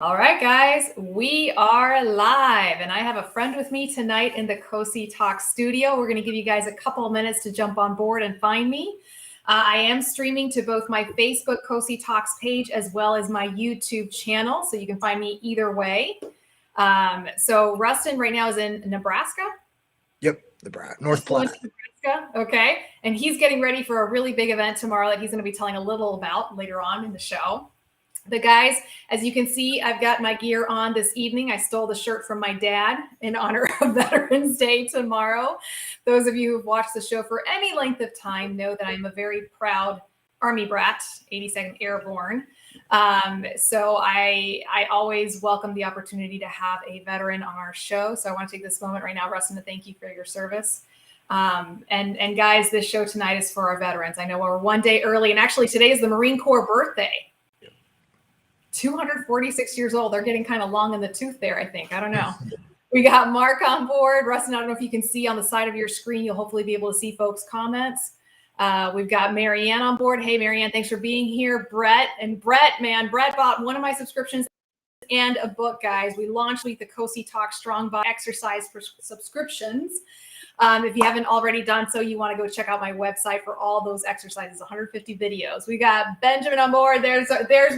All right, guys, we are live, and I have a friend with me tonight in the Cozy Talk studio. We're going to give you guys a couple of minutes to jump on board and find me. I am streaming to both my Facebook Cozy Talks page as well as my YouTube channel, so you can find me either way. So Rustin right now is in Nebraska? Yep, Nebraska, North Platte. Nebraska, okay. And he's getting ready for a really big event tomorrow that he's going to be telling a little about later on in the show. The guys, as you can see, I've got my gear on this evening. I stole the shirt from my dad in honor of Veterans Day tomorrow. Those of you who've watched the show for any length of time know that I'm a very proud Army brat, 82nd Airborne. So I always welcome the opportunity to have a veteran on our show. So I want to take this moment right now, Rustin, to thank you for your service. And guys, this show tonight is for our veterans. I know we're one day early, and actually today is the Marine Corps birthday. 246 years old. They're getting kind of long in the tooth there, I think. I don't know. We got Mark on board. Rustin, I don't know if you can see on the side of your screen. You'll hopefully be able to see folks' comments. We've got Marianne on board. Hey, Marianne, thanks for being here. Brett bought one of my subscriptions and a book, guys. We launched the Cozy Talk Strong Body Exercise subscriptions. If you haven't already done so, you want to go check out my website for all those exercises, 150 videos. We got Benjamin on board. There's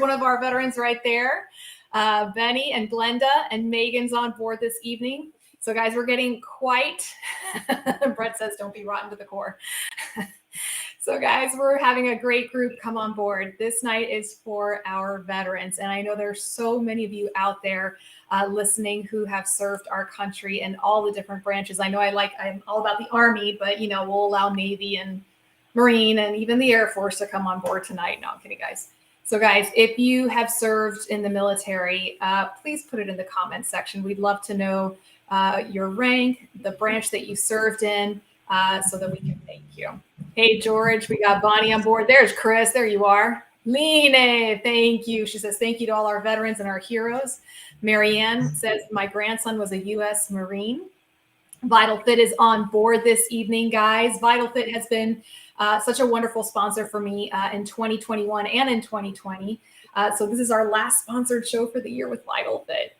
one of our veterans right there. Benny and Glenda and Megan's on board this evening. So guys, we're getting quite, Brett says, don't be rotten to the core. So guys, we're having a great group come on board. This night is for our veterans. And I know there's so many of you out there listening who have served our country in all the different branches. I know I'm all about the Army, but we'll allow Navy and Marine and even the Air Force to come on board tonight. No, I'm kidding, guys. So guys, if you have served in the military, please put it in the comments section. We'd love to know your rank, the branch that you served in, so that we can thank you. Hey, George, we got Bonnie on board. There's Chris. There you are. Line, thank you. She says, thank you to all our veterans and our heroes. Marianne says, my grandson was a U.S. Marine. Vitalfit is on board this evening, guys. Vitalfit has been such a wonderful sponsor for me in 2021 and in 2020. So this is our last sponsored show for the year with Vitalfit.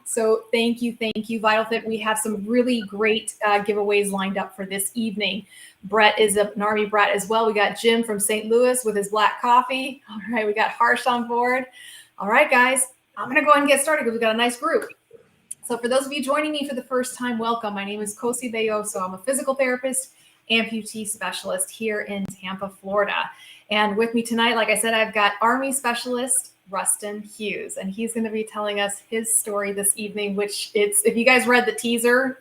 So thank you, Vitalfit. We have some really great giveaways lined up for this evening. Brett is an Army brat as well. We got Jim from St. Louis with his black coffee. All right, we got Harsh on board. All right, guys, I'm going to go ahead and get started because we've got a nice group. So for those of you joining me for the first time, welcome. My name is Cozy Belloso. I'm a physical therapist, amputee specialist here in Tampa, Florida. And with me tonight, like I said, I've got Army Specialist Rustin Hughes, and he's going to be telling us his story this evening, which if you guys read the teaser,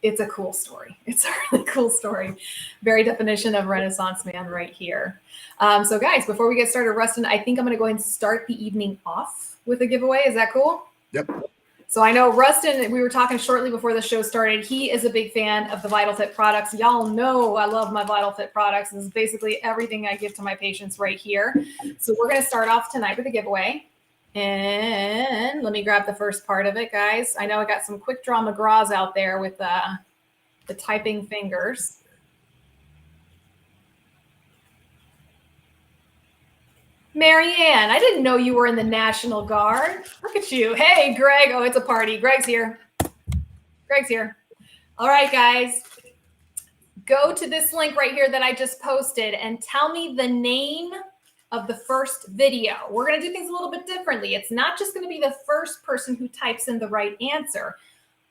it's a cool story. It's a really cool story. Very definition of Renaissance man right here. So guys, before we get started, Rustin, I think I'm going to go ahead and start the evening off with a giveaway. Is that cool? Yep. So I know Rustin, we were talking shortly before the show started. He is a big fan of the Vitalfit products. Y'all know I love my Vitalfit products. This is basically everything I give to my patients right here. So we're going to start off tonight with a giveaway. And let me grab the first part of it, guys. I know I got some quick draw McGraws out there with the typing fingers. Marianne, I didn't know you were in the National Guard. Look at you. Hey, Greg. Oh, it's a party. Greg's here. All right, guys. Go to this link right here that I just posted and tell me the name of the first video. We're going to do things a little bit differently. It's not just going to be the first person who types in the right answer.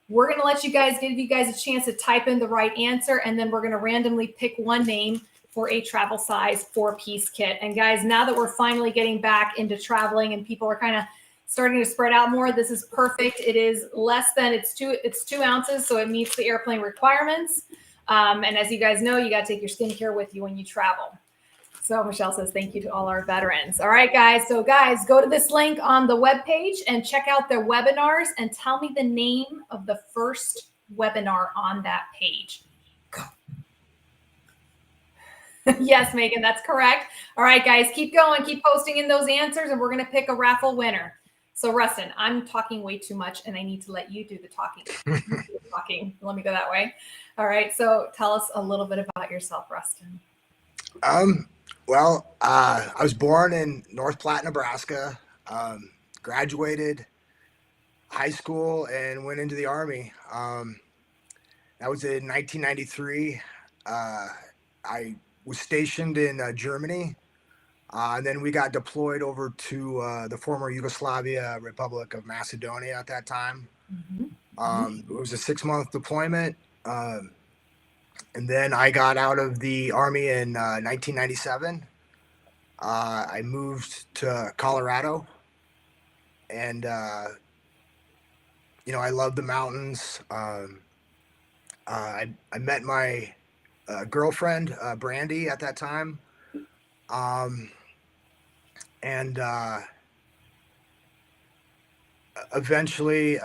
We're going to give you guys a chance to type in the right answer, and then we're going to randomly pick one name for a travel size 4-piece kit. And guys, now that we're finally getting back into traveling and people are kind of starting to spread out more, this is perfect. It is less than, it's 2 ounces, so it meets the airplane requirements. And as you guys know, you got to take your skincare with you when you travel. So Michelle says, thank you to all our veterans. All right, guys. So guys, go to this link on the webpage and check out their webinars and tell me the name of the first webinar on that page. Go. Yes, Megan, that's correct. All right, guys, keep going. Keep posting in those answers, and we're going to pick a raffle winner. So Rustin, I'm talking way too much, and I need to let you do the talking. Let me go that way. All right, so tell us a little bit about yourself, Rustin. Well, I was born in North Platte, Nebraska. graduated high school and went into the Army. That was in 1993. I was stationed in Germany, and then we got deployed over to the former Yugoslavia Republic of Macedonia at that time. It was a 6-month deployment. And then I got out of the Army in 1997. I moved to Colorado, and I love the mountains. I met my girlfriend, Brandy, at that time. And eventually,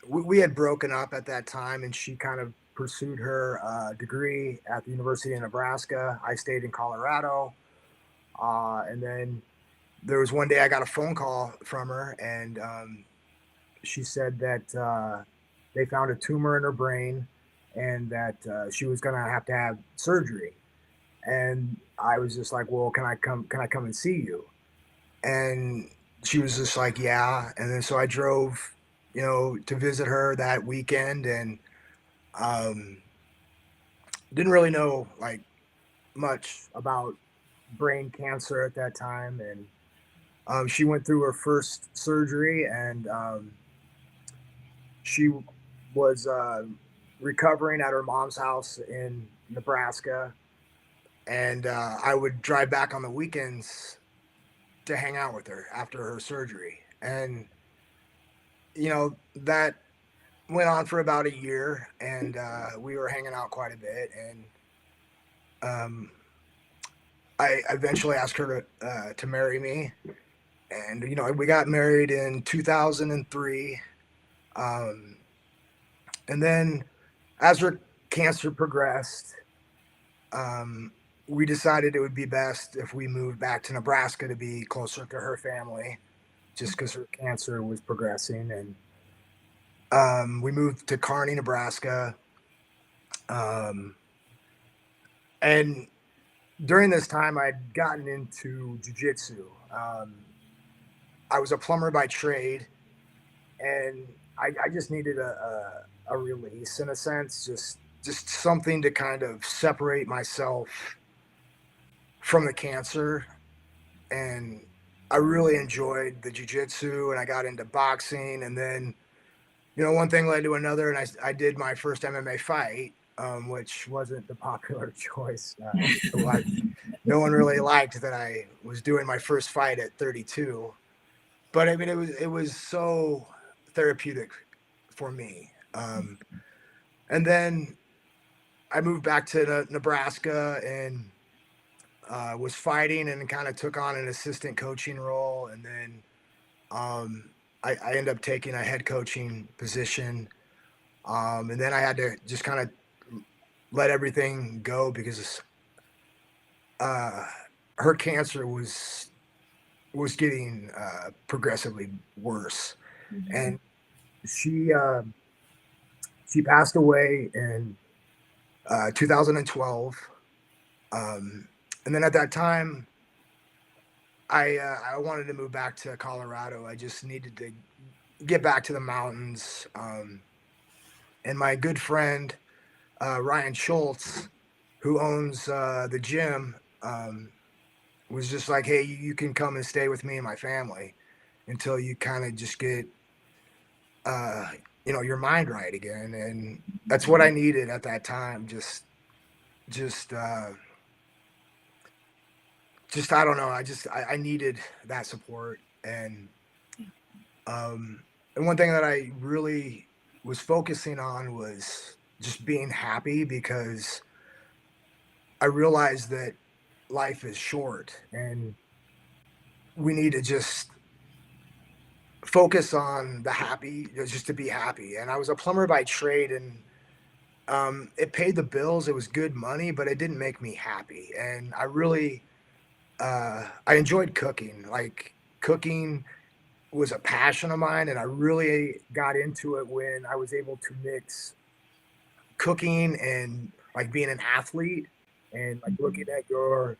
we had broken up at that time, and she kind of pursued her degree at the University of Nebraska. I stayed in Colorado. And then there was one day I got a phone call from her, and she said that they found a tumor in her brain and that she was going to have surgery. And I was just like, well, can I come and see you? And she was just like, yeah. And then so I drove, to visit her that weekend, and didn't really know like much about brain cancer at that time. And she went through her first surgery, and she was recovering at her mom's house in Nebraska. And I would drive back on the weekends to hang out with her after her surgery. And, that went on for about a year, and we were hanging out quite a bit. And I eventually asked her to marry me. And, we got married in 2003. And then as her cancer progressed, we decided it would be best if we moved back to Nebraska to be closer to her family, just because her cancer was progressing. And we moved to Kearney, Nebraska. And during this time, I'd gotten into jiu-jitsu. I was a plumber by trade, and I just needed a release, in a sense, just something to kind of separate myself from the cancer. And I really enjoyed the jiu-jitsu, and I got into boxing. And then, one thing led to another, and I did my first MMA fight, which wasn't the popular choice. No one really liked that I was doing my first fight at 32. But I mean, it was so therapeutic for me. And then I moved back to Nebraska, and was fighting, and kind of took on an assistant coaching role. And then I ended up taking a head coaching position. And then I had to just kind of let everything go, because her cancer was getting progressively worse. And she passed away in 2012. And then at that time, I wanted to move back to Colorado. I just needed to get back to the mountains. And my good friend, Ryan Schultz, who owns the gym, was just like, hey, you can come and stay with me and my family until you kind of just get, your mind right again. And that's what I needed at that time. Just I don't know. I needed that support. And one thing that I really was focusing on was just being happy, because I realized that life is short, and we need to just focus on the happy, just to be happy. And I was a plumber by trade, and it paid the bills. It was good money, but it didn't make me happy. And I really, I enjoyed cooking. Like, cooking was a passion of mine, and I really got into it when I was able to mix cooking and like being an athlete, and like looking at your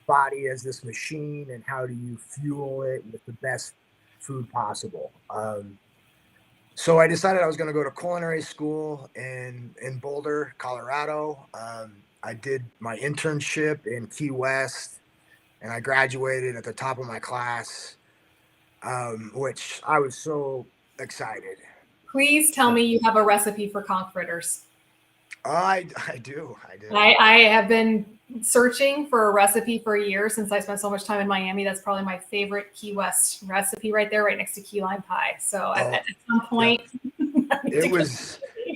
body as this machine, and how do you fuel it with the best food possible. So I decided I was going to go to culinary school in Boulder, Colorado. I did my internship in Key West, and I graduated at the top of my class, which I was so excited. Please tell me you have a recipe for conch fritters. I do. I have been searching for a recipe for a year since I spent so much time in Miami. That's probably my favorite Key West recipe right there, right next to key lime pie. So at some point,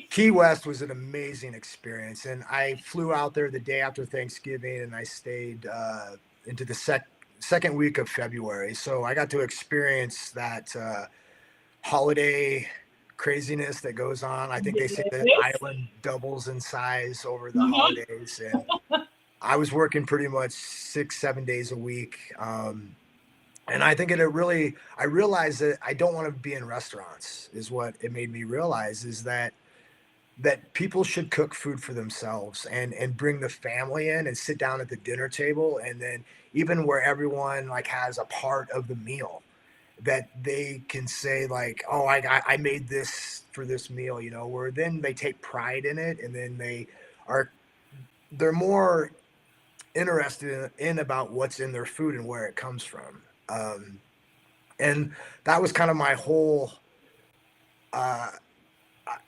Key West was an amazing experience, and I flew out there the day after Thanksgiving, and I stayed into the second week of February. So I got to experience that holiday craziness that goes on. I think they say the island doubles in size over the holidays, and I was working pretty much 6-7 days a week. And I think I realized that I don't want to be in restaurants is what it made me realize, is that people should cook food for themselves and bring the family in and sit down at the dinner table. And then even where everyone like has a part of the meal, that they can say like, oh, I made this for this meal, where then they take pride in it. And then they're more interested in about what's in their food and where it comes from. And that was kind of my whole,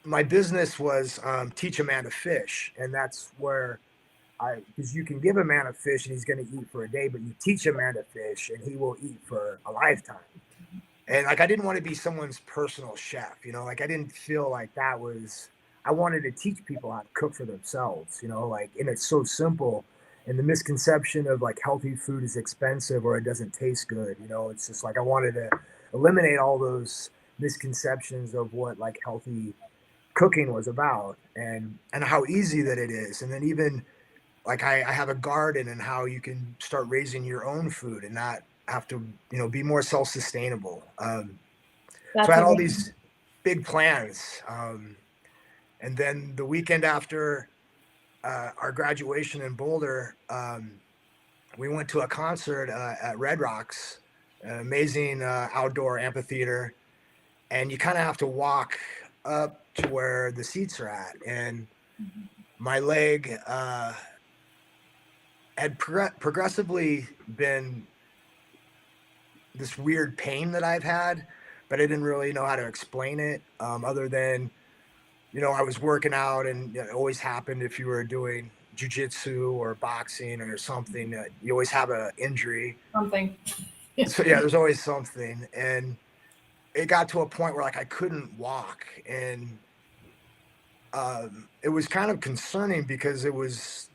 my business was teach a man to fish. And that's where because you can give a man a fish and he's going to eat for a day, but you teach a man to fish and he will eat for a lifetime. And like, I didn't want to be someone's personal chef, like I didn't feel like I wanted to teach people how to cook for themselves, like, and it's so simple. And the misconception of like healthy food is expensive or it doesn't taste good, it's just like I wanted to eliminate all those misconceptions of what like healthy cooking was about and how easy that it is. And then even like I have a garden and how you can start raising your own food and not have to, be more self-sustainable. So I had all these big plans. And then the weekend after our graduation in Boulder, we went to a concert at Red Rocks, an amazing outdoor amphitheater. And you kind of have to walk up to where the seats are at. And my leg had progressively been this weird pain that I've had, but I didn't really know how to explain it other than, I was working out, and it always happened if you were doing jujitsu or boxing or something, you always have an injury. Something. So yeah, there's always something. And it got to a point where like I couldn't walk, and it was kind of concerning because it was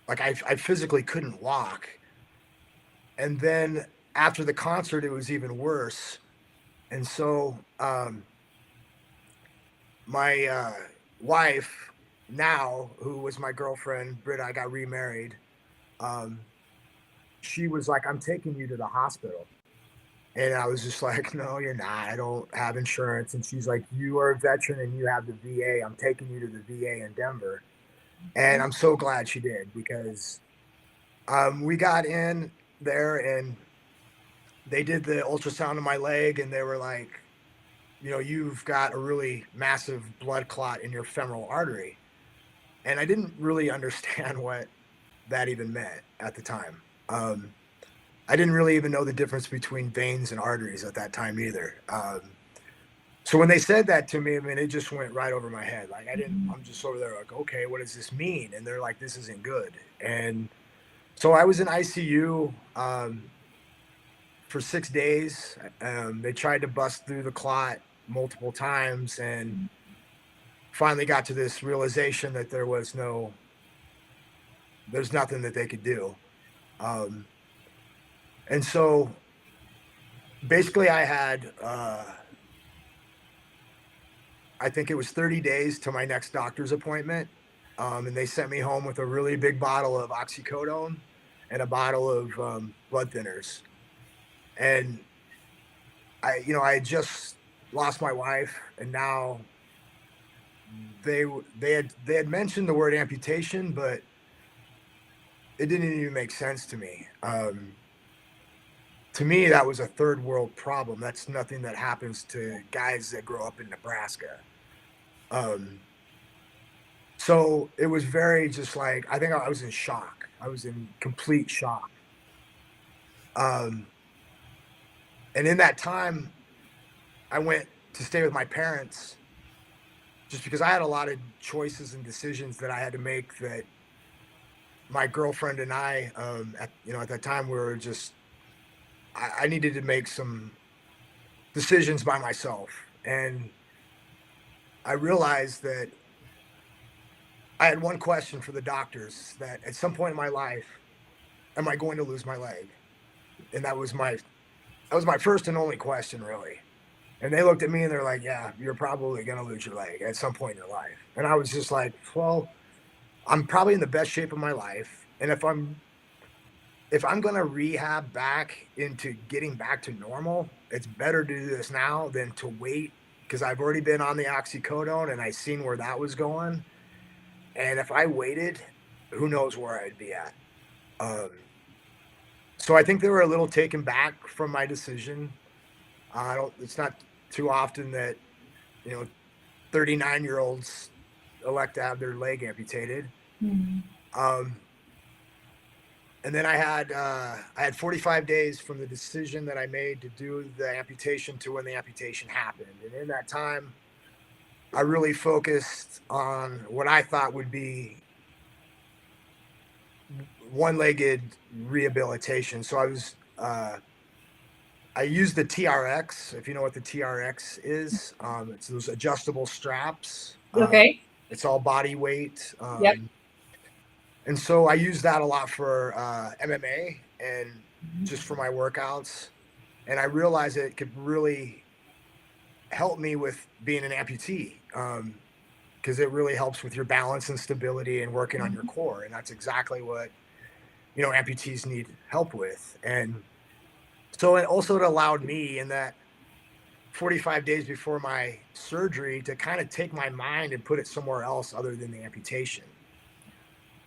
like I physically couldn't walk. And then after the concert, it was even worse. And so my wife now, who was my girlfriend, Britta, I got remarried. She was like, I'm taking you to the hospital. And I was just like, no, you're not. I don't have insurance. And she's like, you are a veteran and you have the VA. I'm taking you to the VA in Denver. And I'm so glad she did, because we got in there and they did the ultrasound of my leg, and they were like, you've got a really massive blood clot in your femoral artery. And I didn't really understand what that even meant at the time. I didn't really even know the difference between veins and arteries at that time either. So when they said that to me, I mean, it just went right over my head. Like I'm just over there like, okay, what does this mean? And they're like, this isn't good. And so I was in ICU for 6 days. They tried to bust through the clot multiple times and finally got to this realization that there's nothing that they could do. And so basically I had, I think it was 30 days to my next doctor's appointment. And they sent me home with a really big bottle of oxycodone and a bottle of blood thinners. And I had just lost my wife, and now they had mentioned the word amputation, but it didn't even make sense to me. to me, that was a third world problem. That's nothing that happens to guys that grow up in Nebraska. So it was very just like, I think I was in shock. I was in complete shock. Um, and in that time, I went to stay with my parents just because I had a lot of choices and decisions that I had to make that my girlfriend and I, at that time, we were just, I needed to make some decisions by myself. And I realized that I had one question for the doctors, that at some point in my life, am I going to lose my leg? And that was my first and only question, really. And they looked at me and they're like, yeah, you're probably going to lose your leg at some point in your life. And I was just like, well, I'm probably in the best shape of my life. And if I'm going to rehab back into getting back to normal, it's better to do this now than to wait, because I've already been on the oxycodone and I seen where that was going. And if I waited, who knows where I'd be at. Um, so I think they were a little taken back from my decision. It's not too often that, you know, 39-year-olds elect to have their leg amputated. Mhm. And then I had 45 days from the decision that I made to do the amputation to when the amputation happened. And in that time, I really focused on what I thought would be one-legged rehabilitation. So I used the TRX, if you know what the TRX is. It's those adjustable straps. Okay. It's all body weight. Yep. And so I use that a lot for MMA and just for my workouts. And I realized it could really help me with being an amputee, because it really helps with your balance and stability and working on your core. And that's exactly what, amputees need help with. And so it allowed me in that 45 days before my surgery to kind of take my mind and put it somewhere else other than the amputation.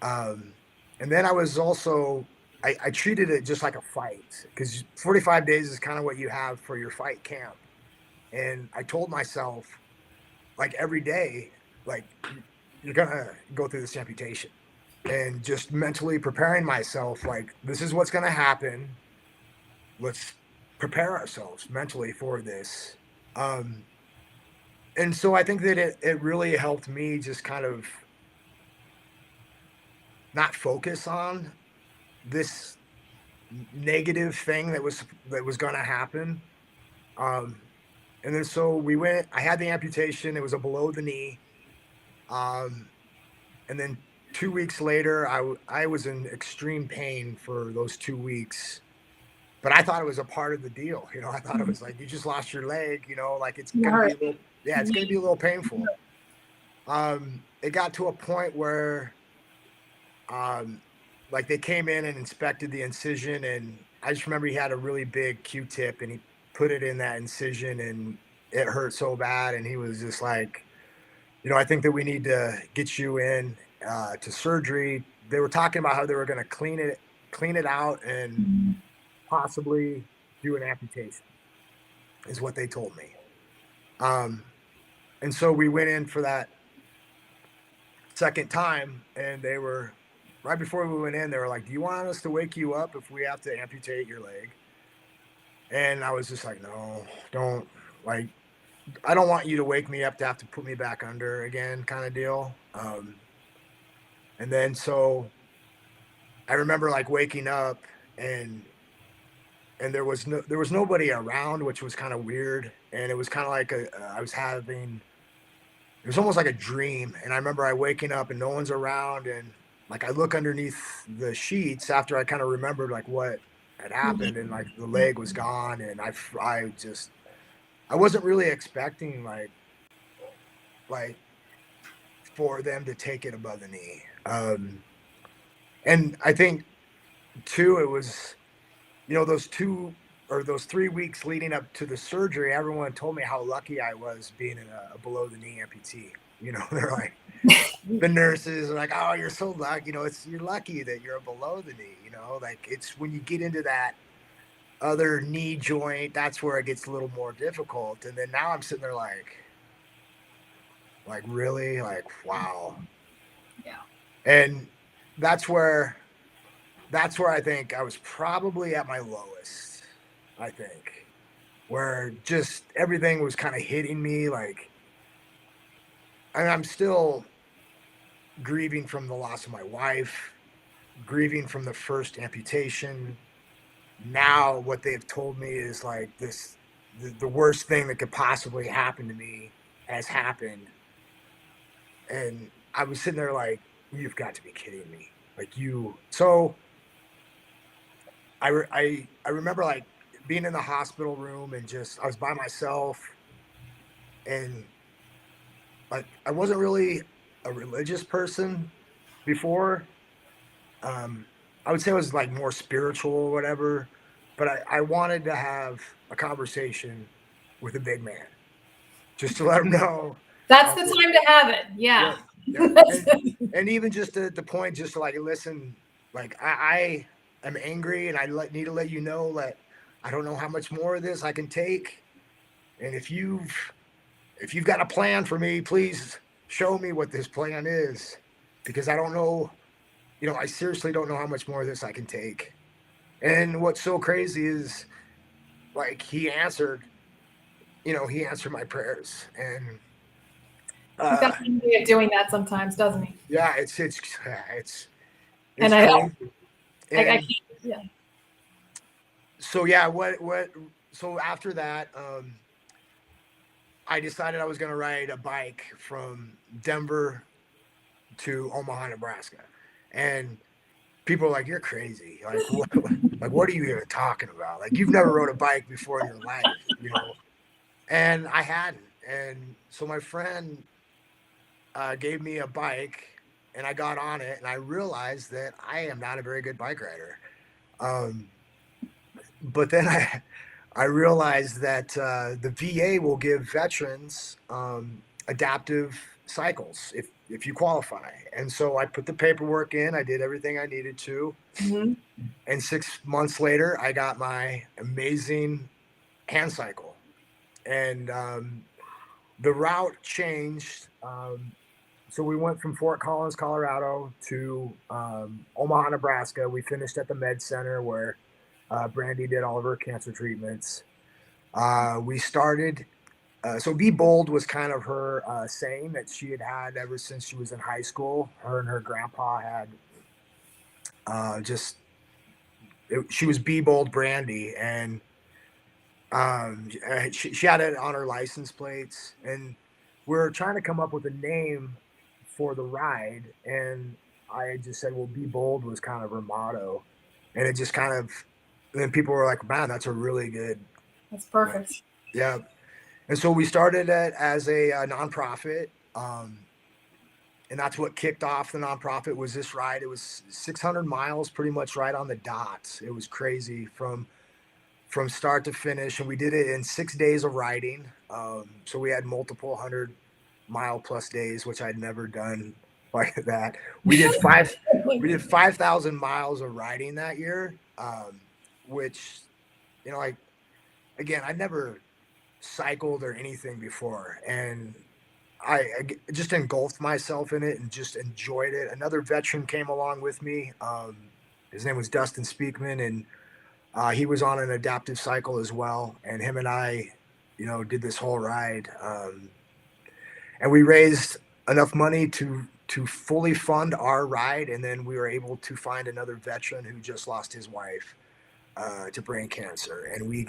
And then I treated it just like a fight, because 45 days is kind of what you have for your fight camp. And I told myself, like, every day, like, you're going to go through this amputation, and just mentally preparing myself, like, this is what's going to happen. Let's prepare ourselves mentally for this. And so I think that it really helped me just kind of not focus on this negative thing that was going to happen. And then so I had the amputation. It was a below the knee. And then 2 weeks later, I was in extreme pain for those 2 weeks, but I thought it was a part of the deal. I thought it was like, you just lost your leg, like it's going to be it's going to be a little painful. It got to a point where, like, they came in and inspected the incision, and I just remember he had a really big Q-tip and he put it in that incision, and it hurt so bad. And he was just like, I think that we need to get you in to surgery. They were talking about how they were going to clean it out and possibly do an amputation, is what they told me. And so we went in for that second time, and they were, right before we went in, they were like, do you want us to wake you up if we have to amputate your leg? And I was just like, no, don't. Like, I don't want you to wake me up to have to put me back under again, kind of deal. And then so I remember, like, waking up, and there was nobody around, which was kind of weird. And it was kind of like it was almost like a dream. And I remember I waking up and no one's around, and like I look underneath the sheets after I kind of remembered like what had happened, and like the leg was gone. And I wasn't really expecting like for them to take it above the knee. And I think too, it was, those 3 weeks leading up to the surgery, everyone told me how lucky I was being in a below the knee amputee. They're like, the nurses are like, oh, you're so lucky. You're lucky that you're below the knee. Like, it's when you get into that other knee joint, that's where it gets a little more difficult. And then now I'm sitting there like really, like, wow. Yeah. And that's where I think I was probably at my lowest, I think, where just everything was kind of hitting me. Like, and I'm still grieving from the loss of my wife, grieving from the first amputation. Now what they've told me is like the worst thing that could possibly happen to me has happened. And I was sitting there like, you've got to be kidding me. Like, you. So I remember like being in the hospital room and just, I was by myself, and like, I wasn't really a religious person before. Um, I would say I was like more spiritual or whatever, but I wanted to have a conversation with a big man just to let him know. That's the time to have it. Yeah. Yeah. And even just at the point, just to like, listen, like, I am angry, and I need to let you know that I don't know how much more of this I can take. And if you've got a plan for me, please show me what this plan is, because I don't know, I seriously don't know how much more of this I can take. And what's so crazy is, like, he answered my prayers. And He's got a way of doing that sometimes, doesn't he? yeah, it's And I crazy. And can't, yeah. so yeah, so after that, I decided I was going to ride a bike from Denver to Omaha, Nebraska. And people are like, you're crazy. Like, what are you even talking about? Like, you've never rode a bike before in your life, And I hadn't. And so my friend gave me a bike, and I got on it, and I realized that I am not a very good bike rider. But then I realized that the VA will give veterans adaptive cycles if you qualify. And so I put the paperwork in. I did everything I needed to. Mm-hmm. And 6 months later, I got my amazing hand cycle. And the route changed. So we went from Fort Collins, Colorado to Omaha, Nebraska. We finished at the Med Center where Brandy did all of her cancer treatments. We started, so Be Bold was kind of her saying that she had ever since she was in high school. Her and her grandpa had she was Be Bold Brandy, and she had it on her license plates. And we were trying to come up with a name for the ride, and I just said, well, Be Bold was kind of her motto. And it just kind of, and then people were like, man, that's a really good. That's perfect. Yeah. And so we started it as a nonprofit. And that's what kicked off the nonprofit, was this ride. It was 600 miles, pretty much right on the dot. It was crazy from start to finish. And we did it in 6 days of riding. So we had multiple 100-mile plus days, which I'd never done like that. We did 5,000 miles of riding that year, which, like, again, I'd never cycled or anything before, and I just engulfed myself in it and just enjoyed it. Another veteran came along with me. His name was Dustin Speakman, and he was on an adaptive cycle as well. And him and I, did this whole ride, and we raised enough money to fully fund our ride. And then we were able to find another veteran who just lost his wife to brain cancer, and we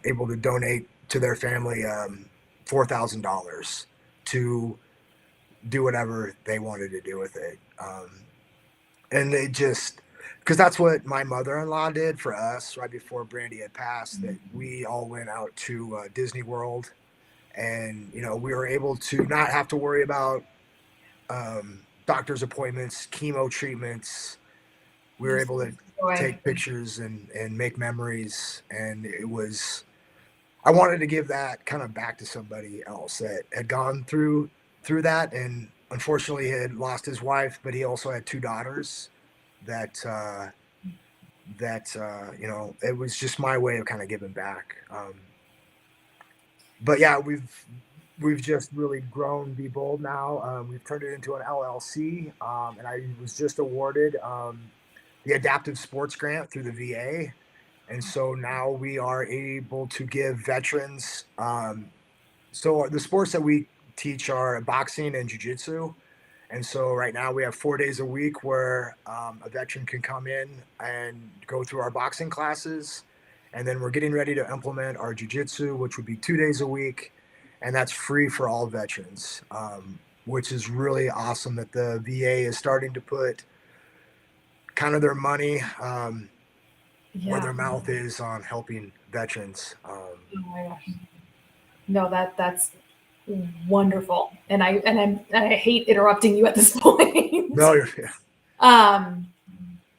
able to donate to their family $4,000 to do whatever they wanted to do with it. And it just, because that's what my mother-in-law did for us right before Brandy had passed, that we all went out to Disney World, and we were able to not have to worry about doctor's appointments, chemo treatments. We were able to take pictures and make memories. And I wanted to give that kind of back to somebody else that had gone through that, and unfortunately had lost his wife, but he also had 2 daughters that that, it was just my way of kind of giving back. But yeah, we've just really grown Be Bold now. We've turned it into an LLC, and I was just awarded the Adaptive Sports Grant through the VA. And so now we are able to give veterans. So the sports that we teach are boxing and jiu-jitsu. And so right now we have 4 days a week where a veteran can come in and go through our boxing classes. And then we're getting ready to implement our jiu-jitsu, which would be 2 days a week. And that's free for all veterans, which is really awesome that the VA is starting to put kind of their money where their mouth is on helping veterans. Oh my gosh. No, that's wonderful. And I hate interrupting you at this point. No,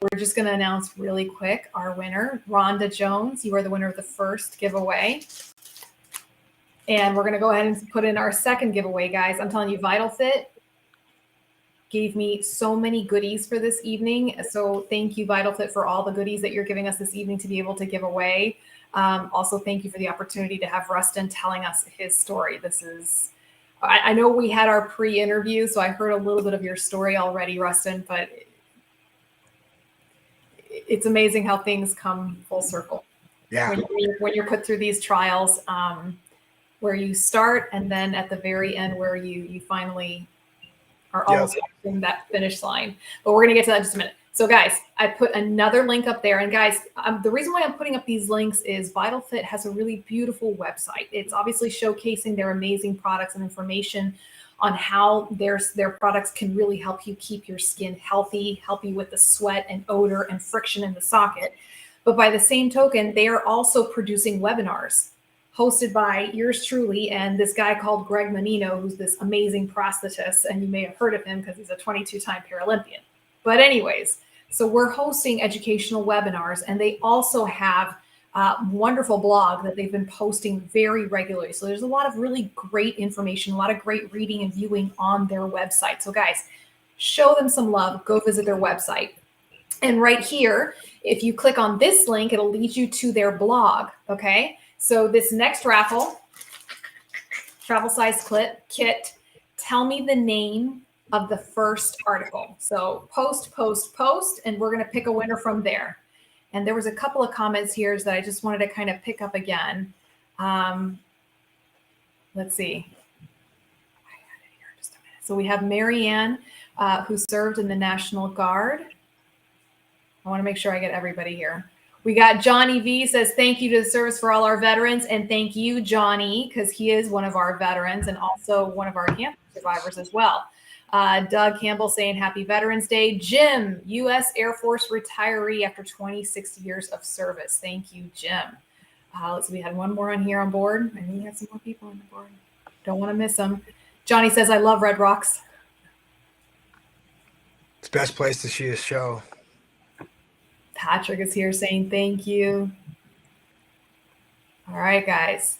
we're just going to announce really quick our winner, Rhonda Jones. You are the winner of the first giveaway. And we're going to go ahead and put in our second giveaway, guys. I'm telling you, Vitalfit gave me so many goodies for this evening. So thank you, Vitalfit, for all the goodies that you're giving us this evening to be able to give away. Also, thank you for the opportunity to have Rustin telling us his story. This is, I know we had our pre-interview, so I heard a little bit of your story already, Rustin, but it's amazing how things come full circle. Yeah. When you're put through these trials, where you start and then at the very end where you finally are almost in that finish line. But we're going to get to that in just a minute. So guys, I put another link up there. And guys, the reason why I'm putting up these links is Vitalfit has a really beautiful website. It's obviously showcasing their amazing products and information on how their products can really help you keep your skin healthy, help you with the sweat and odor and friction in the socket. But by the same token, they are also producing webinars hosted by yours truly and this guy called Greg Menino, who's this amazing prosthetist. And you may have heard of him because he's a 22-time Paralympian. But anyways, so we're hosting educational webinars, and they also have a wonderful blog that they've been posting very regularly. So there's a lot of really great information, a lot of great reading and viewing on their website. So guys, show them some love, go visit their website. And right here, if you click on this link, it'll lead you to their blog, okay? So this next raffle, travel size kit, tell me the name of the first article. So post, and we're going to pick a winner from there. And there was a couple of comments here that I just wanted to kind of pick up again. Let's see. So we have Marianne, who served in the National Guard. I want to make sure I get everybody here. We got Johnny V says, thank you to the service for all our veterans. And thank you, Johnny, because he is one of our veterans and also one of our cancer survivors as well. Doug Campbell saying happy Veterans Day. Jim, U.S. Air Force retiree after 26 years of service. Thank you, Jim. Let's see, we had one more on here on board. I knew we had some more people on the board. Don't want to miss them. Johnny says, I love Red Rocks. It's the best place to see a show. Patrick is here saying thank you. All right, guys.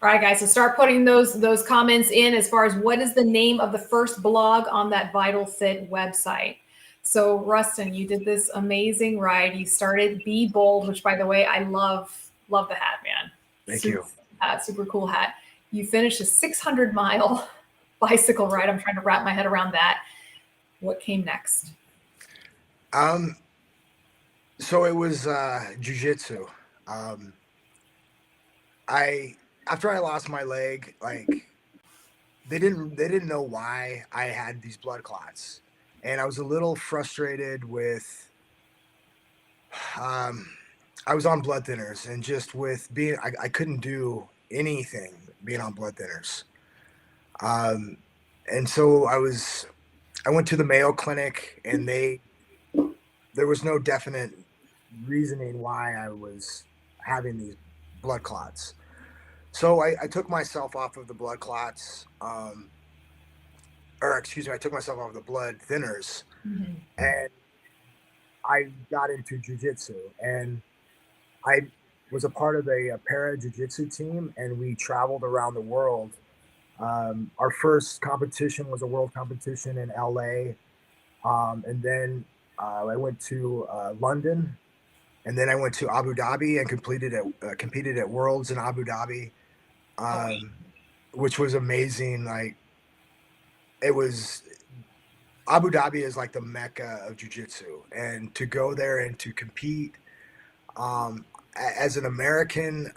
So start putting those comments in as far as what is the name of the first blog on that Vitalfit website. So Rustin, you did this amazing ride. You started Be Bold, which by the way, I love the hat, man. Thank you. Super cool hat. You finished a 600-mile bicycle ride. I'm trying to wrap my head around that. What came next? So it was jiu-jitsu. After I lost my leg, like they didn't know why I had these blood clots, and I was a little frustrated with. I was on blood thinners, and just with being, I couldn't do anything being on blood thinners. And so I went to the Mayo Clinic, and there was no definite reasoning why I was having these blood clots. So I took myself off of the blood clots, I took myself off of the blood thinners, and I got into jiu-jitsu, and I was a part of a para jiu-jitsu team, and we traveled around the world. Our first competition was a world competition in LA. And then I went to London, And then I went to Abu Dhabi and competed at Worlds in Abu Dhabi, which was amazing. Like, it was, Abu Dhabi is like the mecca of jiu-jitsu, and to go there and to compete as an American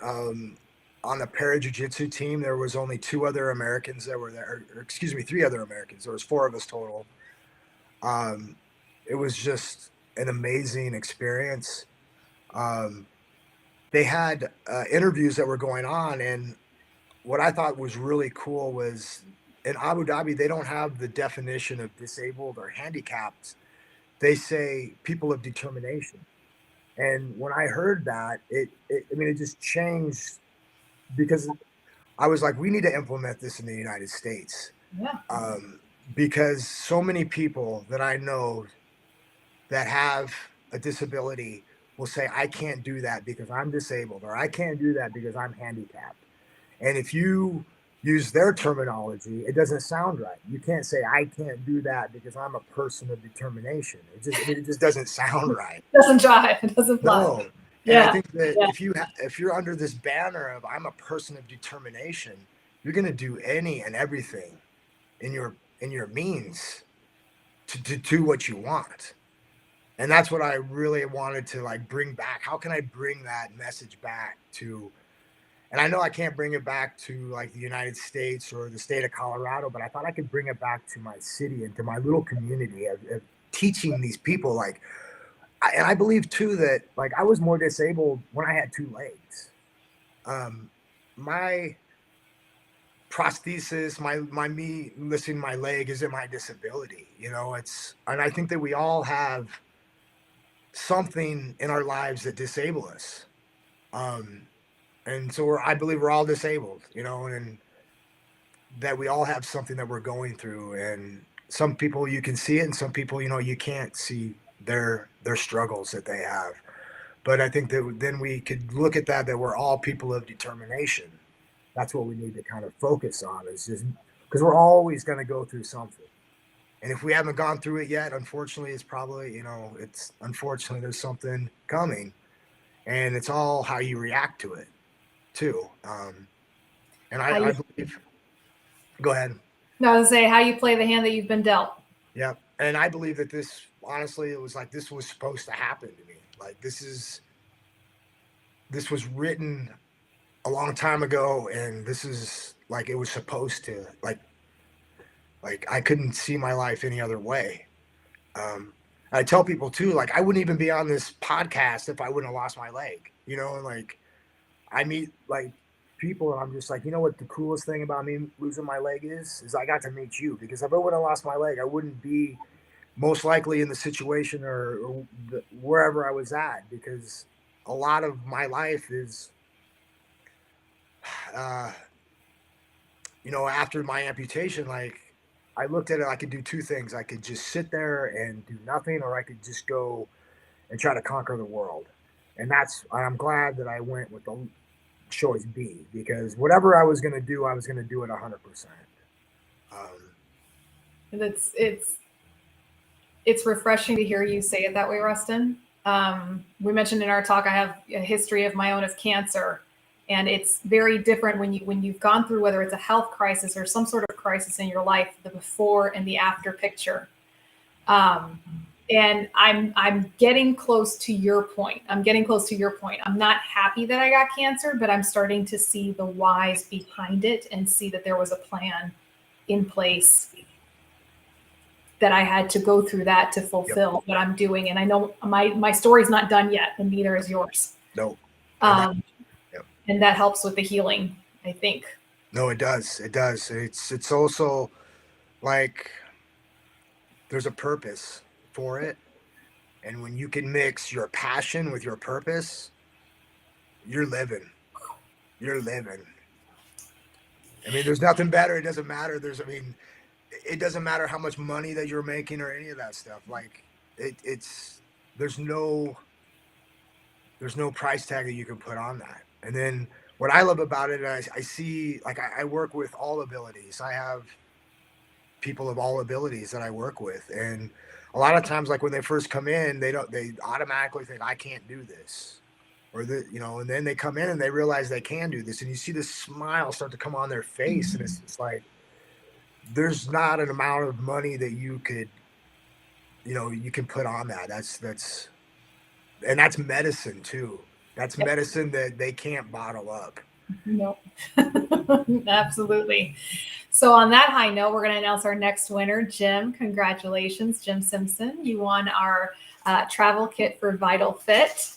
on a para jiu-jitsu team, there was only 2 other Americans that were there, or excuse me, 3 other Americans. There was 4 of us total. It was just an amazing experience. They had interviews that were going on, and what I thought was really cool was in Abu Dhabi, they don't have the definition of disabled or handicapped. They say people of determination. And when I heard that, it just changed, because I was like, we need to implement this in the United States. Yeah. Because so many people that I know that have a disability will say, I can't do that because I'm disabled, or I can't do that because I'm handicapped. And if you use their terminology, it doesn't sound right. You can't say, I can't do that because I'm a person of determination. It just doesn't sound right. It doesn't jive. It doesn't fly. No. And I think that if you're under this banner of I'm a person of determination, you're going to do any and everything in your means to do what you want. And that's what I really wanted to like bring back. How can I bring that message back to, and I know I can't bring it back to like the United States or the state of Colorado, but I thought I could bring it back to my city and to my little community of teaching these people. Like, and I believe too that like I was more disabled when I had 2 legs. My prosthesis, my me missing my leg isn't my disability. You know, and I think that we all have something in our lives that disable us. And so I believe we're all disabled, you know, and that we all have something that we're going through. And some people you can see it, and some people, you know, you can't see their struggles that they have. But I think that then we could look at that we're all people of determination. That's what we need to kind of focus on, is just because we're always going to go through something. And if we haven't gone through it yet, unfortunately, it's probably, you know, unfortunately there's something coming, and it's all how you react to it too. And I believe, go ahead. No, I was gonna say, how you play the hand that you've been dealt. Yeah. And I believe that this, honestly, it was like, this was supposed to happen to me. Like, this was written a long time ago, and this is like, it was supposed to, like I couldn't see my life any other way. I tell people too, like, I wouldn't even be on this podcast if I wouldn't have lost my leg, you know, and like, I meet like people and I'm just like, you know what the coolest thing about me losing my leg is I got to meet you, because if I would have lost my leg, I wouldn't be most likely in the situation or wherever I was at, because a lot of my life is, you know, after my amputation, like, I looked at it, I could do 2 things. I could just sit there and do nothing, or I could just go and try to conquer the world. And I'm glad that I went with the choice B, because whatever I was going to do, I was going to do it 100%. And it's refreshing to hear you say it that way, Rustin. We mentioned in our talk, I have a history of my own of cancer, and it's very different when you've gone through, whether it's a health crisis or some sort of crisis in your life, the before and the after picture. And I'm getting close to your point. I'm not happy that I got cancer, but I'm starting to see the whys behind it and see that there was a plan in place that I had to go through that to fulfill what I'm doing. And I know my story's not done yet, and neither is yours. No. And that helps with the healing, I think. No, it does. It does. It's also like there's a purpose for it. And when you can mix your passion with your purpose, you're living. I mean, there's nothing better. It doesn't matter. It doesn't matter how much money that you're making or any of that stuff. Like, there's no price tag that you can put on that. And then what I love about it, I see, like, I work with all abilities. I have people of all abilities that I work with. And a lot of times, like when they first come in, they automatically think I can't do this, or and then they come in and they realize they can do this. And you see this smile start to come on their face. And it's like, there's not an amount of money that you can put on that. And that's medicine too. That's Yep. medicine that they can't bottle up. Nope. Absolutely. So on that high note, we're going to announce our next winner. Jim, congratulations, Jim Simpson. You won our travel kit for Vitalfit.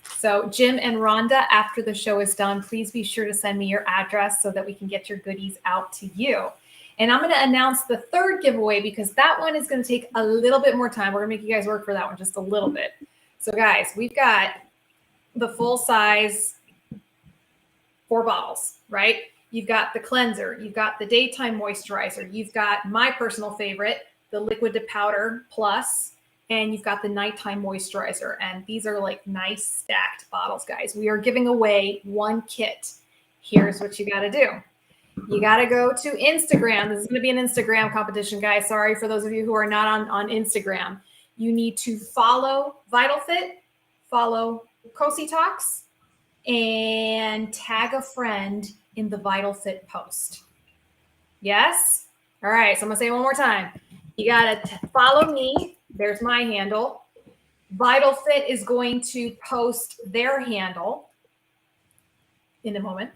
So Jim and Rhonda, after the show is done, please be sure to send me your address so that we can get your goodies out to you. And I'm going to announce the third giveaway because that one is going to take a little bit more time. We're going to make you guys work for that one just a little bit. So guys, we've got the full size 4 bottles, right? You've got the cleanser, you've got the daytime moisturizer, you've got my personal favorite, the liquid to powder plus, and you've got the nighttime moisturizer. And these are like nice stacked bottles, guys. We are giving away 1 kit. Here's what you got to do. You got to go to Instagram. This is going to be an Instagram competition, guys. Sorry for those of you who are not on Instagram. You need to follow Vitalfit, follow Cozy Talks, and tag a friend in the Vitalfit post. Yes? All right. So I'm going to say it one more time. You got to follow me. There's my handle. Vitalfit is going to post their handle in a moment.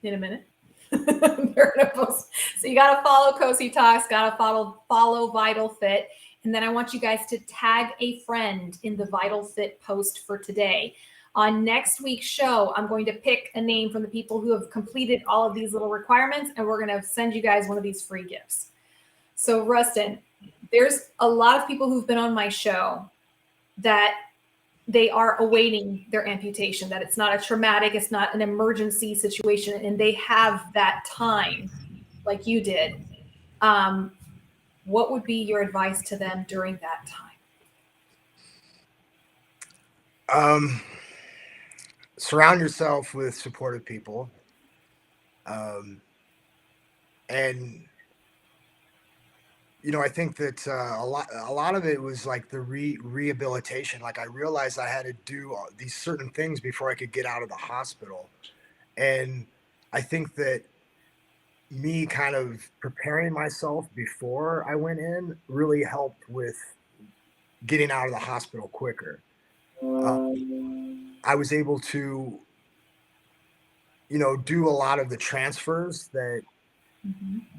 In a minute. They're gonna post. So you got to follow Cozy Talks, got to follow Vitalfit. And then I want you guys to tag a friend in the Vitalfit post for today. On next week's show, I'm going to pick a name from the people who have completed all of these little requirements, and we're going to send you guys one of these free gifts. So Rustin, there's a lot of people who've been on my show that they are awaiting their amputation, that it's not a traumatic, it's not an emergency situation, and they have that time like you did. What would be your advice to them during that time? Surround yourself with supportive people. And I think that a lot of it was like the rehabilitation. Like I realized I had to do these certain things before I could get out of the hospital. And I think that me kind of preparing myself before I went in really helped with getting out of the hospital quicker. I was able to, do a lot of the transfers that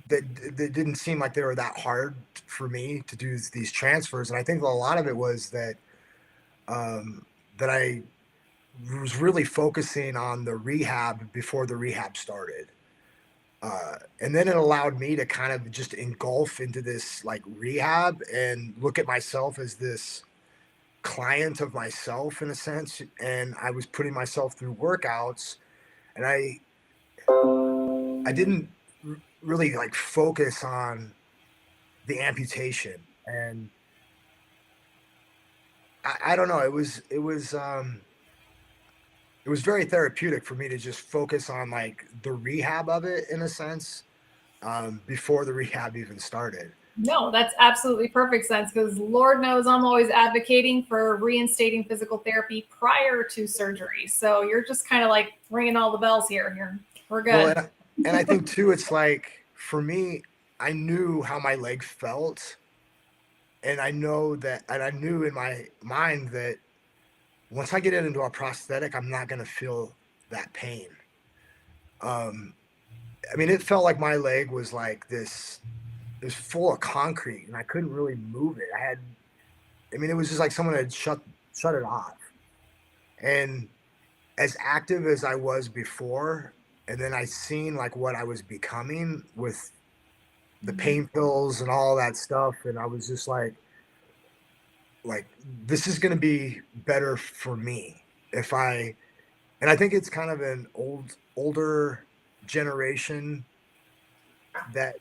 didn't seem like they were that hard for me to do these transfers. And I think a lot of it was that that I was really focusing on the rehab before the rehab started. And then it allowed me to kind of just engulf into this like rehab and look at myself as this client of myself in a sense. And I was putting myself through workouts, and I didn't really like focus on the amputation. And I don't know, it was very therapeutic for me to just focus on like the rehab of it in a sense, before the rehab even started. No, that's absolutely perfect sense, because Lord knows I'm always advocating for reinstating physical therapy prior to surgery. So you're just kind of like ringing all the bells here. We're good. Well, and I think too, it's like for me, I knew how my leg felt, and I knew in my mind that once I get it into a prosthetic, I'm not going to feel that pain. I mean, it felt like my leg was like this. It was full of concrete, and I couldn't really move it. It was just like someone had shut it off. And as active as I was before, and then I seen like what I was becoming with the pain pills and all that stuff, and I was just like this is going to be better for me and I think it's kind of an older generation that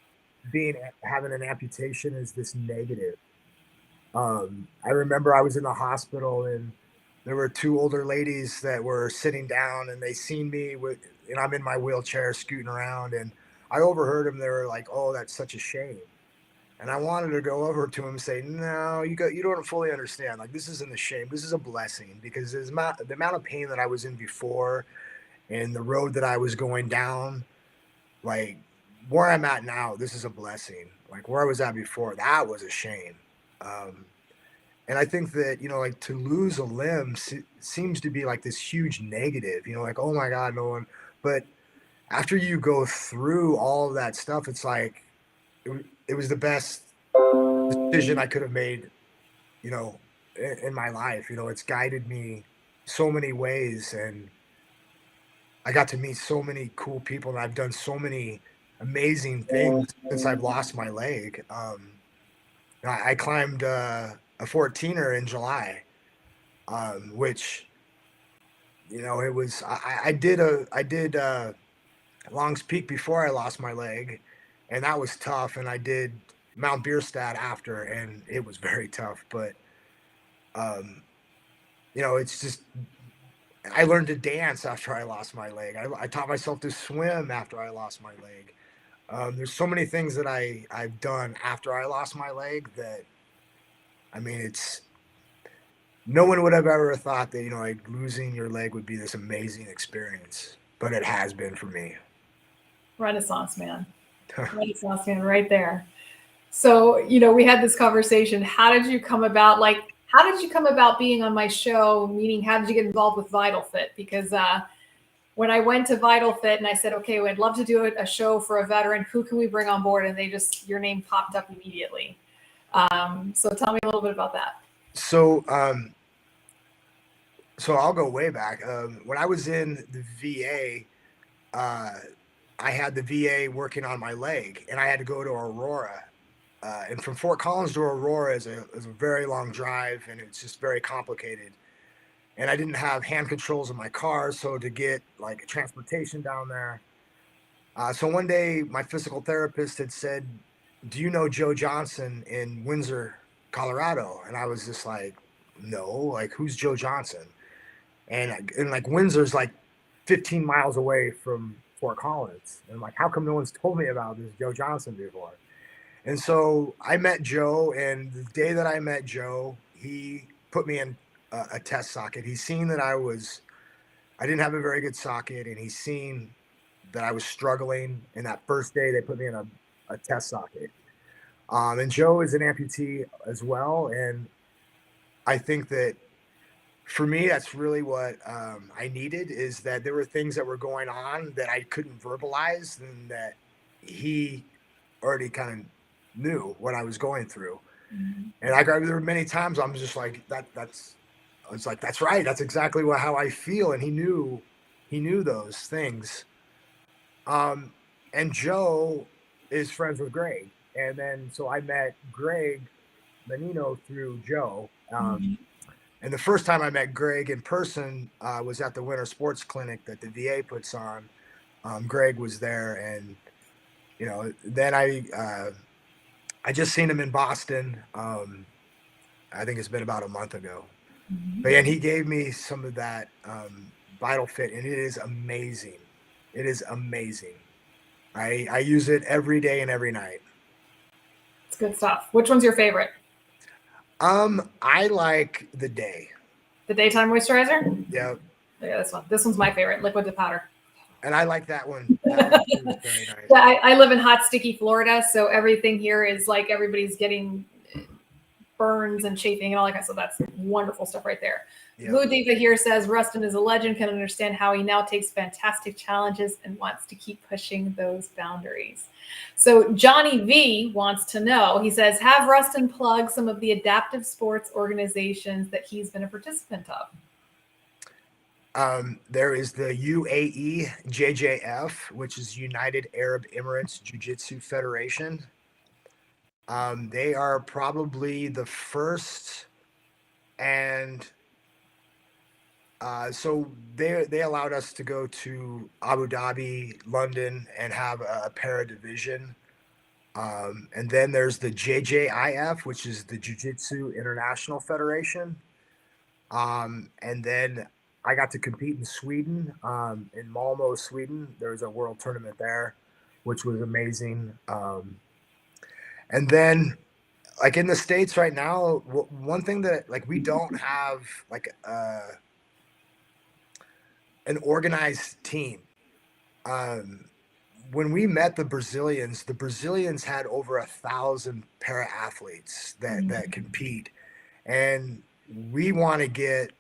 having an amputation is this negative. I remember I was in the hospital, and there were 2 older ladies that were sitting down, and they seen me and I'm in my wheelchair scooting around, and I overheard them. They were like, "Oh, that's such a shame." And I wanted to go over to him and say, "No, you don't fully understand. Like, this isn't a shame. This is a blessing, because the amount of pain that I was in before and the road that I was going down, like where I'm at now, this is a blessing. Like where I was at before, that was a shame." Um, and I think that, like to lose a limb seems to be like this huge negative, like, oh my God, no one. But after you go through all of that stuff, it's like it was the best decision I could have made, in my life. It's guided me so many ways, and I got to meet so many cool people, and I've done so many amazing things since I've lost my leg. I climbed a 14er in July, which, it was I did Long's Peak before I lost my leg, and that was tough. And I did Mount Bierstadt after, and it was very tough. But um, it's just I learned to dance after I lost my leg. I taught myself to swim after I lost my leg. There's so many things that I've done after I lost my leg that, I mean, it's no one would have ever thought that, like losing your leg would be this amazing experience, but it has been for me. Renaissance man. Renaissance man right there. So, we had this conversation. How did you come about, being on my show? Meaning, how did you get involved with Vitalfit? Because when I went to Vitalfit and I said, okay, I'd love to do a show for a veteran, who can we bring on board? And your name popped up immediately. So tell me a little bit about that. So, so I'll go way back. When I was in the VA, I had the VA working on my leg, and I had to go to Aurora. And from Fort Collins to Aurora is a very long drive, and it's just very complicated. And I didn't have hand controls in my car, so to get like transportation down there. So one day, my physical therapist had said, "Do you know Joe Johnson in Windsor, Colorado?" And I was just like, "No, like who's Joe Johnson?" And like Windsor's like 15 miles away from Fort Collins. And I'm like, how come no one's told me about this Joe Johnson before? And so I met Joe, and the day that I met Joe, he put me in a test socket. He's seen that I didn't have a very good socket, and he's seen that I was struggling. And that first day, they put me in a test socket. And Joe is an amputee as well. And I think that for me, that's really what I needed, is that there were things that were going on that I couldn't verbalize, and that he already kind of knew what I was going through. Mm-hmm. And there were many times I'm just like, I was like, that's right. That's exactly how I feel. And he knew those things. And Joe is friends with Greg. And then, so I met Greg Menino through Joe. And the first time I met Greg in person was at the Winter Sports Clinic that the VA puts on. Greg was there, and then I just seen him in Boston. I think it's been about a month ago. Mm-hmm. But and he gave me some of that Vitalfit, and it is amazing. It is amazing. I use it every day and every night. It's good stuff. Which one's your favorite? I like the day. The daytime moisturizer? Yeah. Yeah, this one. This one's my favorite, liquid to powder. And I like that one. That one too is very nice. Yeah, I live in hot, sticky Florida, so everything here is like everybody's getting burns and chafing and all that kind of stuff. So that's wonderful stuff right there. Yep. Blue Diva here says Rustin is a legend, can understand how he now takes fantastic challenges and wants to keep pushing those boundaries. So Johnny V wants to know, he says, have Rustin plug some of the adaptive sports organizations that he's been a participant of. There is the UAE JJF, which is United Arab Emirates Jiu-Jitsu Federation. They are probably the first, and so they allowed us to go to Abu Dhabi, London, and have a para division. And then there's the JJIF, which is the Jiu-Jitsu International Federation. And then I got to compete in Sweden, in Malmo, Sweden. There was a world tournament there. which was amazing. And then like in the States right now, one thing that like we don't have like an organized team. Um, when we met the Brazilians had over 1,000 para athletes that compete, and we want to get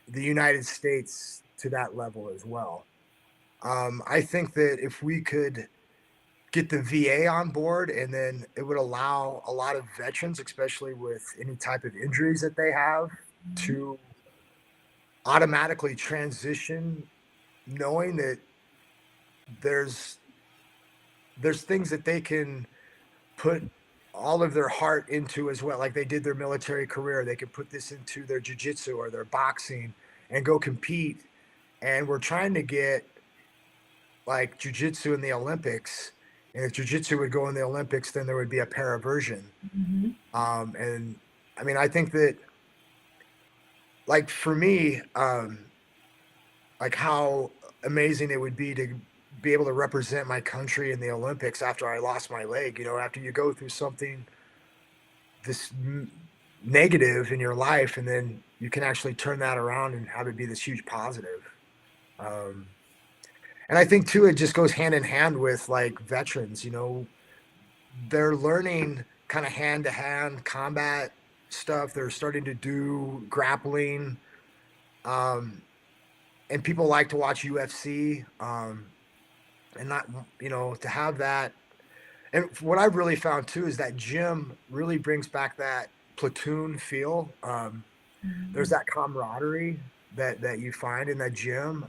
the United States to that level as well. I think that if we could get the VA on board, and then it would allow a lot of veterans, especially with any type of injuries that they have, to automatically transition, knowing that there's things that they can put all of their heart into as well. Like they did their military career, they could put this into their jiu-jitsu or their boxing and go compete. And we're trying to get like jiu-jitsu in the Olympics. And if jiu-jitsu would go in the Olympics, then there would be a para version. And I mean, I think that like for me, like how amazing it would be to be able to represent my country in the Olympics after I lost my leg. You know, after you go through something this negative in your life, and then you can actually turn that around and have it be this huge positive. Um, and I think too, it just goes hand in hand with like veterans. You know, they're learning kind of hand to hand combat stuff. They're starting to do grappling. Um, and people like to watch UFC. And not, you know, to have that. And what I've really found too is that gym really brings back that platoon feel. There's that camaraderie that you find in that gym.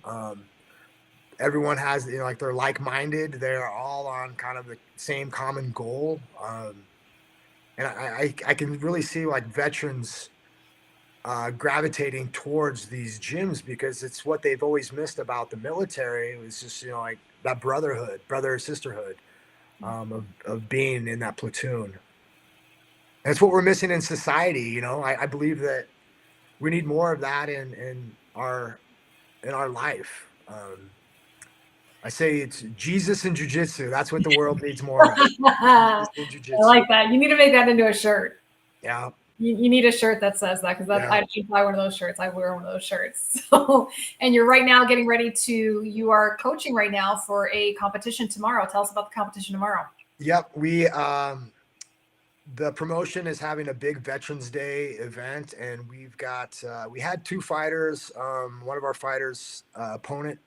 Everyone has, you know, like they're like-minded. They're all on kind of the same common goal. And I can really see like veterans gravitating towards these gyms because it's what they've always missed about the military. It was just, you know, like that brotherhood, brother or sisterhood, of being in that platoon. And it's what we're missing in society. You know, I believe that we need more of that in our life. I say it's Jesus and jujitsu. That's what the world needs more of. I like that. You need to make that into a shirt. Yeah. You need a shirt that says that, because I buy one of those shirts. I wear one of those shirts. So, and you're right now getting ready you are coaching right now for a competition tomorrow. Tell us about the competition tomorrow. Yep. The promotion is having a big Veterans Day event, and we've got, we had two fighters. One of our fighters, opponent,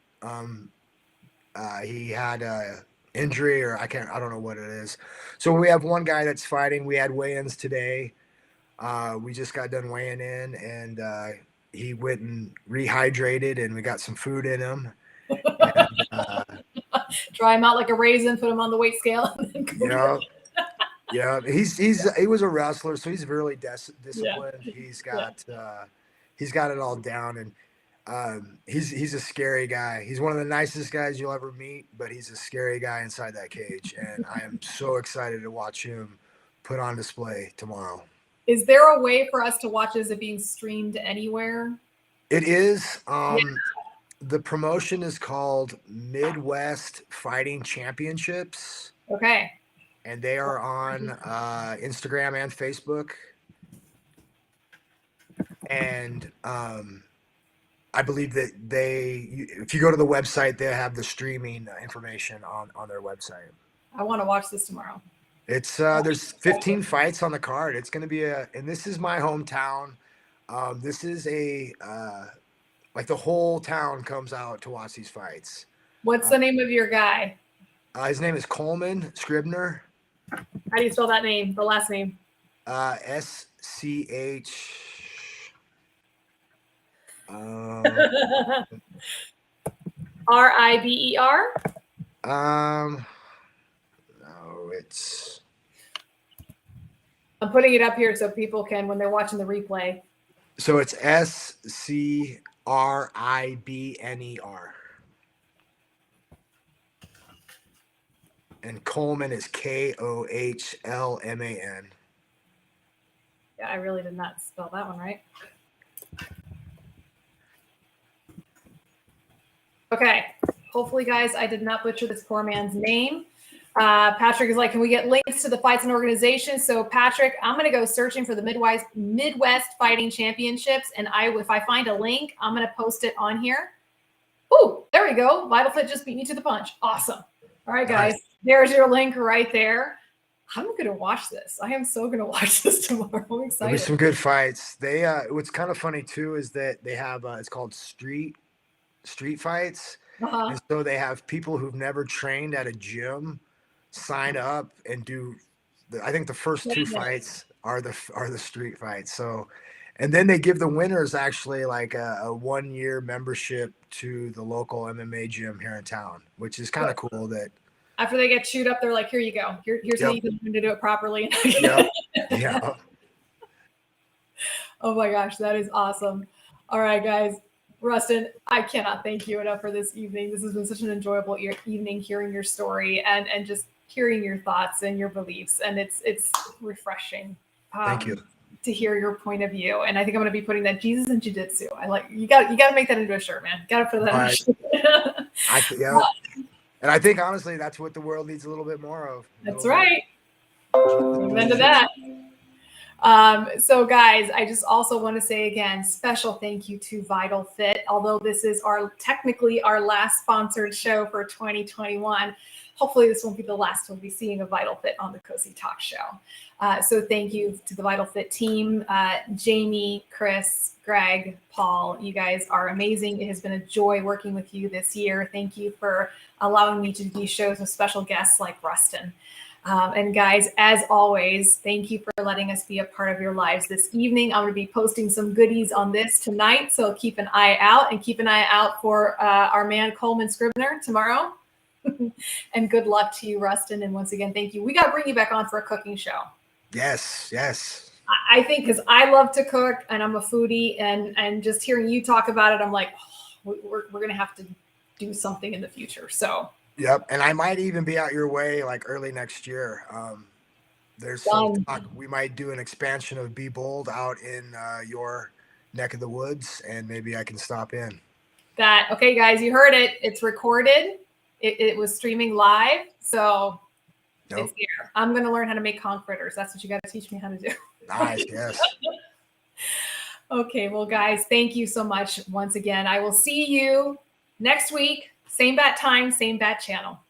he had a injury, or I don't know what it is. So we have one guy that's fighting. We had weigh-ins today. We just got done weighing in, and he went and rehydrated, and we got some food in him. And, dry him out like a raisin, put him on the weight scale. Yeah, he was a wrestler, so he's really disciplined. Yeah. He's got it all down, and he's a scary guy. He's one of the nicest guys you'll ever meet, but he's a scary guy inside that cage, and I am so excited to watch him put on display tomorrow. Is there a way for us to watch this? Is it being streamed anywhere? It is. The promotion is called Midwest Fighting Championships. Okay. And they are on Instagram and Facebook. And I believe that if you go to the website, they have the streaming information on their website. I want to watch this tomorrow. It's there's 15 fights on the card. It's going to be and this is my hometown. This is like the whole town comes out to watch these fights. What's the name of your guy? His name is Coleman Scribner. How do you spell that name? The last name? SCH. RIBER? No, it's. I'm putting it up here so people can, when they're watching the replay. So it's SCRIBNER. And Coleman is KOHLMAN. Yeah, I really did not spell that one right. Okay. Hopefully, guys, I did not butcher this poor man's name. Patrick is like, can we get links to the fights and organizations? So Patrick, I'm going to go searching for the Midwest Fighting Championships. And if I find a link, I'm going to post it on here. Oh, there we go. Vitalfit just beat me to the punch. Awesome. All right, guys, there's your link right there. I'm going to watch this. I am so going to watch this tomorrow. I'm excited. There'll be some good fights. They, what's kind of funny too, is that they have, it's called street fights. And so they have people who've never trained at a gym sign up and do I think the first two fights are the street fights. So, and then they give the winners actually like a 1-year membership to the local MMA gym here in town, which is kind of cool. That after they get chewed up, they're like, here you go. Here's how you can learn to do it properly. Yeah. Oh my gosh, that is awesome. All right, guys. Rustin, I cannot thank you enough for this evening. This has been such an enjoyable evening hearing your story and just hearing your thoughts and your beliefs. And it's refreshing. Thank you. To hear your point of view. And I think I'm going to be putting that Jesus and Jiu-Jitsu. You got to make that into a shirt, man. Got to put that on a shirt. And I think honestly, that's what the world needs a little bit more of. That's right. Amen to that. So guys, I just also want to say again, special thank you to Vitalfit. Although this is technically our last sponsored show for 2021, hopefully this won't be the last we'll be seeing of Vitalfit on the Cozy Talk Show. So thank you to the Vitalfit team, Jamie, Chris, Greg, Paul. You guys are amazing. It has been a joy working with you this year. Thank you for allowing me to do shows with special guests like Rustin. And guys, as always, thank you for letting us be a part of your lives this evening. I'm going to be posting some goodies on this tonight, so keep an eye out, and keep an eye out for our man Coleman Scribner tomorrow. And good luck to you, Rustin. And once again, thank you. We got to bring you back on for a cooking show. Yes. I think because I love to cook and I'm a foodie, and just hearing you talk about it, I'm like, we're going to have to do something in the future. So. Yep. And I might even be out your way like early next year. There's some talk we might do an expansion of Be Bold out in your neck of the woods, and maybe I can stop in. Okay, guys, you heard it. It's recorded. It was streaming live. So it's here. I'm going to learn how to make conch fritters. That's what you got to teach me how to do. Nice. Yes. Okay. Well, guys, thank you so much once again. I will see you next week. Same bat time, same bat channel.